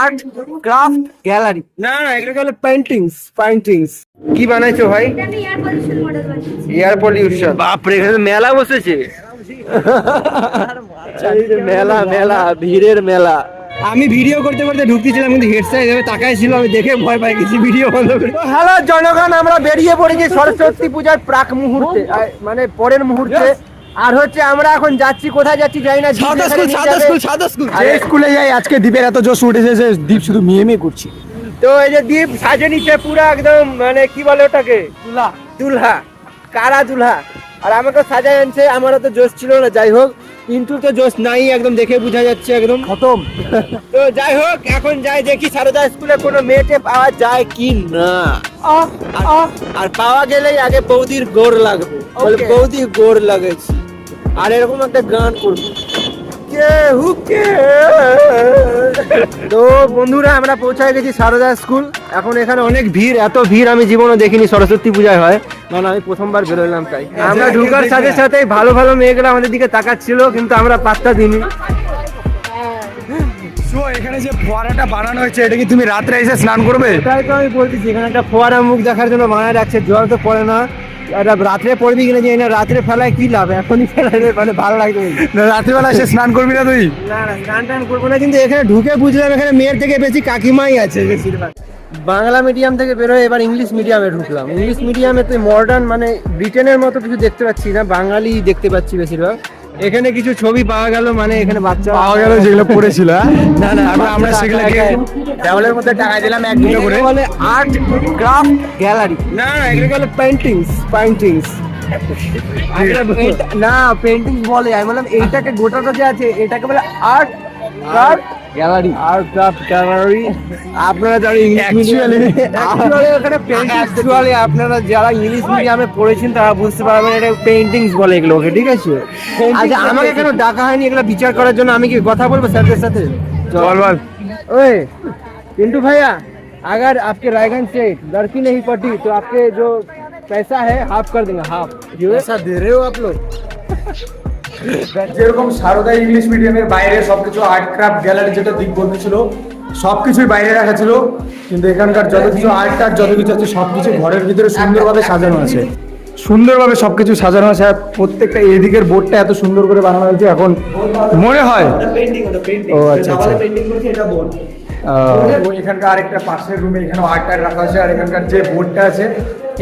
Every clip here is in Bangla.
Art craft gallery. না না, এগুলো হলো পেইন্টিংস। কি বানাইছো ভাই? আমি এয়ার পলিউশন মডেল বানিয়েছি। এয়ার পলিউশন, বাপরে, এখানে মেলা বসেছে। মেলা ভিড়ের মেলা। আমি ভিডিও করতে করতে ঢুকতেছিলাম কিন্তু হেডসেট এভাবে তাকাইছিল, আমি দেখে ভয় পাই গেছি, ভিডিও বন্ধ করে। হ্যালো জনগণ, আমরা বেরিয়ে পড়েছি সরস্বতী পূজার প্রাক মুহূর্তে, মানে পরের মুহূর্তে। আর হচ্ছে আমরা এখন যাচ্ছি, কোথায় যাচ্ছি জানি না। সাদা স্কুল। যে স্কুলে যাই আজকে দ্বীপের এত জোশ উঠেছে যে দ্বীপ শুধু মিয়ে করছি। তো এই যে দ্বীপ সাজে নিচ্ছে পুরো একদম, মানে কি বলে ওটাকে, দুলহা, কারা দুলহা। আর আমাকে সাজায় আনছে, আমারও তো জোশ ছিল না। যাই হোক, কিন্তু তো জোশ নাই, একদম দেখে বোঝা যাচ্ছে একদম খতম। তো যাই হোক, এখন যাই দেখি সারদা স্কুলে কোনো মেয়েটে পাওয়া যায় কি না। আর পাওয়া গেলেই আগে বৌদির গোড় লাগবে, বলে বৌদি গোড় লাগাইছি, আর এরকম একটা গান করবো। তো বন্ধুরা, আমরা পৌঁছায় গেছি সারদা স্কুল। এখন এখানে অনেক ভিড়, এত ভিড় আমি জীবনে দেখিনি সরস্বতী পূজায় হয়, কারণ আমি প্রথমবার বেরোলাম। তাই আমরা ঢুকার সাথে সাথে ভালো ভালো মেয়েগুলো আমাদের দিকে তাকাচ্ছিল, কিন্তু আমরা পাত্তা দিইনি। এখানে যে ফোয়ারাটা বানানো হয়েছে, এটা কি তুমি রাত্রে এসে স্নান করবে? তাই তো আমি বলতেছি, এখানে একটা ফোয়ারা মুখ দেখার জন্য বানায় রাখছে। জল তো পড়ে না, রাত্রে পড়বি কিনা জানি না। রাত্রে ফেলায় কি লাভ, এখনই ফেলায় মানে ভালো লাগবে না। রাত্রিবেলা এসে স্নান করবি না তুই? না না, স্নান টান করবো না, কিন্তু এখানে ঢুকে বুঝলাম এখানে মেয়ের থেকে বেশি কাকিমাই আছে বেশিরভাগ। বাংলা মিডিয়াম থেকে বেরোয় এবার ইংলিশ মিডিয়ামে ঢুকলাম। ইংলিশ মিডিয়ামে তো মডার্ন, মানে ব্রিটেনের মতো কিছু দেখতে পাচ্ছি না, বাঙালি দেখতে পাচ্ছি বেশিরভাগ। এখানে কিছু ছবি পাওয়া গেল, মানে এখানে বাচ্চা পাওয়া গেল যেগুলো পড়েছিল। না না, আমরা সেগুলো দেওয়ালের মধ্যে টাকা দিলাম এক দুটো করে। বলে আর্ট ক্রাফট গ্যালারি। না না, এগুলো বলে পেইন্টিংস। না, পেইন্টিংস বলে। আমি বললাম এইটাকে গোটাটা যে আছে এটাকে বলে art craft gallery. Art craft gallery. আপনারা যারা অ্যাকচুয়ালি আপনারা যারা ইংলিশ মিডিয়ামে পড়েছেন তারা বুঝতে পারবেন এটা পেইন্টিংস বলে এগুলোকে, ঠিক আছে? আচ্ছা, আমাকে কেন ডাকা হয়নি এগুলো বিচার করার জন্য? আমি কি কথা বলবো স্যারদের সাথে? বল। ओए पिंटू भैया, अगर आपके रायगंज से लड़की नहीं पटी तो आपके जो पैसा है हाफ कर देंगे, हाफ। पैसा दे रहे हो आप लोग? যেরকম সারদা ইংলিশ মিডিয়ামের বাইরে সবকিছু আর্ট ক্রাফট গ্যালারি যেটা দিক বলতেছিল, সবকিছুই বাইরে রাখা ছিল, কিন্তু এখানকার যত কিছু আর্ট আর যত কিছু আছে সবকিছু ঘরের ভিতরে সুন্দরভাবে সাজানো আছে। সুন্দরভাবে সবকিছু সাজানো আছে। আর প্রত্যেকটা এদিকের বোর্ডটা এত সুন্দর করে বানানো হয়েছে, এখন মনে হয় ও আচ্ছা আচ্ছা। এখানকার আরেকটা পাশের রুমে এখানে আর্ট রাখা আছে। আর এখানকার যে বোর্ডটা আছে,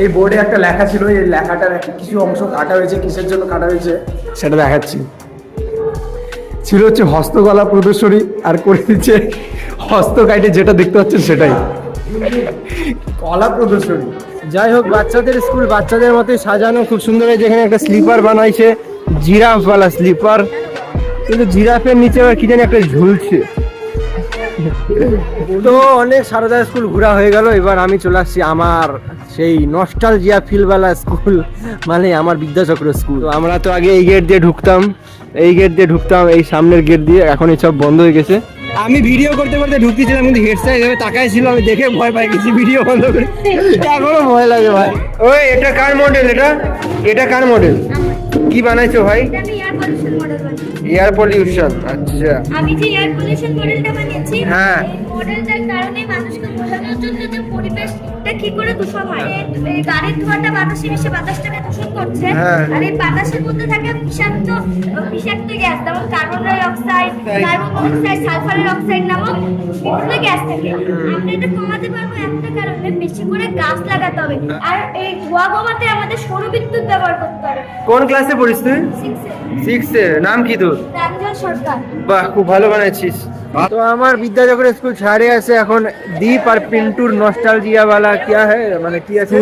এই বোর্ডে একটা লেখা ছিল, এই লেখাটার একটা কিছু অংশ কাটা হয়েছে, কিসের জন্য কাটা হয়েছে সেটা দেখাচ্ছি। ছিল হচ্ছে হস্তকলা প্রদর্শনী, আর করে দিচ্ছে হস্তকাইটে যেটা দেখতে পাচ্ছেন সেটাই কলা প্রদর্শনী। যাই হোক, বাচ্চাদের স্কুল বাচ্চাদের মতোই সাজানো, খুব সুন্দর। যেখানে একটা স্লিপার বানাইছে, জিরাফওয়ালা স্লিপার, কিন্তু জিরাফের নিচে আবার কি জানি একটা ঝুলছে। তো অনেক সারদা স্কুল ঘোরা হয়ে গেল, এবার আমি চলে আসছি আমার সেই নস্টালজিয়া ফিলওয়ালা স্কুল, মানে আমার বিদ্যাচক্র স্কুল। তো আমরা তো আগে এই গেট দিয়ে ঢুকতাম, এই সামনের গেট দিয়ে, এখন এই সব বন্ধ হয়ে গেছে। আমি ভিডিও করতে করতে ঢুকতেছিলাম কিন্তু হেডসেট এভাবে তাকাইছিল, আমি দেখে ভয় পাই গেছি, ভিডিও বন্ধ করে। এখনো ভয় লাগে ভাই। ওই এটা কার মডেল? এটা কার মডেল? কি বানাইছো ভাই? আমি এয়ার পলিউশন মডেল বানিয়েছি। এয়ার পলিউশন, আচ্ছা। আমি যে এয়ার পলিউশন মডেলটা বানিয়েছি, হ্যাঁ, এই মডেলটার কারণে মানুষকে বোঝানোর জন্য যে পরিবেশটা কি করে দূষণ হয়। এই গাড়ির ধোঁয়াটা বাতাসে মিশে বাতাসটাকে দূষণ করছে। আর এই বাতাসের মধ্যে থাকে বিষাক্ত গ্যাস, যেমন carbon die oxide, carbon monoxide, সালফারের oxide নামক বিভিন্ন গ্যাস থাকে। আমরা এটা কমাতে পারবো একটা কারণে, বেশি করে গাছ লাগাতে হবে। আর এই ধোঁয়া কমাতে আমাদের সৌরবিদ্যুৎ ব্যবহার করতে হবে। কোন ক্লাসে পড়িস তুই? 6 এ। নাম কি তোর? প্রাঞ্জল সরকার। বাহ, খুব ভালো বানাচ্ছিস। তো আমার বিদ্যাচক্র স্কুল ছাড়ে আছে এখন দীপ আর পিন্টুর নস্টালজিয়া वाला क्या है, মানে কি আছে,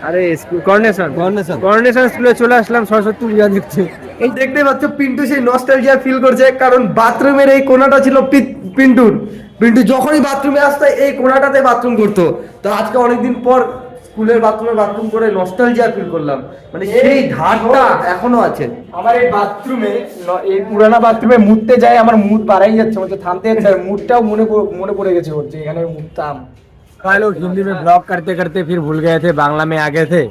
আরে স্কুল কর্নেশন স্কুলে চলে আসলাম সরস্বতী পূজা দেখতে। এই দেখতে পাচ্ছ পিন্টু সেই নস্টালজিয়া ফিল করছে, কারণ বাথরুমের এই কোণাটা ছিল পিন্টু যখনই বাথরুমে আসতো এই কোণাটাতে বাথরুম করতো। তো আজকে অনেকদিন পর স্কুলের বাথরুম করে নস্টালজিয়া ফিল করলাম, মানে সেই ধারটা এখনো আছে আমার এই বাথরুমে। এই পুরানা বাথরুমে মুততে যাই, আমার মুত বাড়াই যাচ্ছে, মানে থামতে যাচ্ছে। মুতটাও মনে পড়ে গেছে ওর, যে এখানে মুততাম। लोग हिंदी में ब्लॉग करते करते फिर भूल गए थे, बांग्ला में आ गए थे,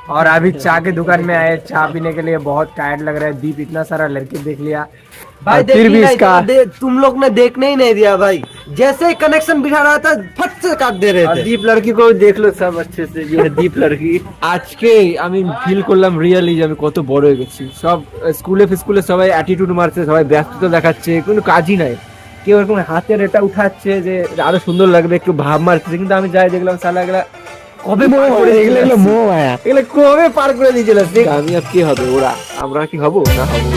और अभी चाय की दुकान में आए चाय पीने के लिए। बहुत टायर्ड लग रहा है। दीप इतना सारा लड़के देख लिया भाई और फिर भी इसका तुम लोग ने देखने ही नहीं दिया भाई। जैसे ही कनेक्शन बिठा रहा था फट से काट दे रहे और थे। दीप लड़की को देख लो सब अच्छे से। ये है दीप लड़की। আজকে আমি ফিল করলাম রিয়েলি যে আমি কত বড় হয়ে গেছি। সব স্কুলে সবাই অ্যাটিটিউড মারছে, সবাই ব্যস্ততা দেখাচ্ছে, কোনো কাজই নাই। কেউ এরকম হাতের এটা উঠাচ্ছে যে আরো সুন্দর লাগবে, একটু ভাব মারছে। কিন্তু আমি যাই দেখলাম সালা এগুলা কবে এগুলো কবে পার করে দিয়েছিল। আমি আর কি হবে ওরা, আমরা কি হবো না হবো।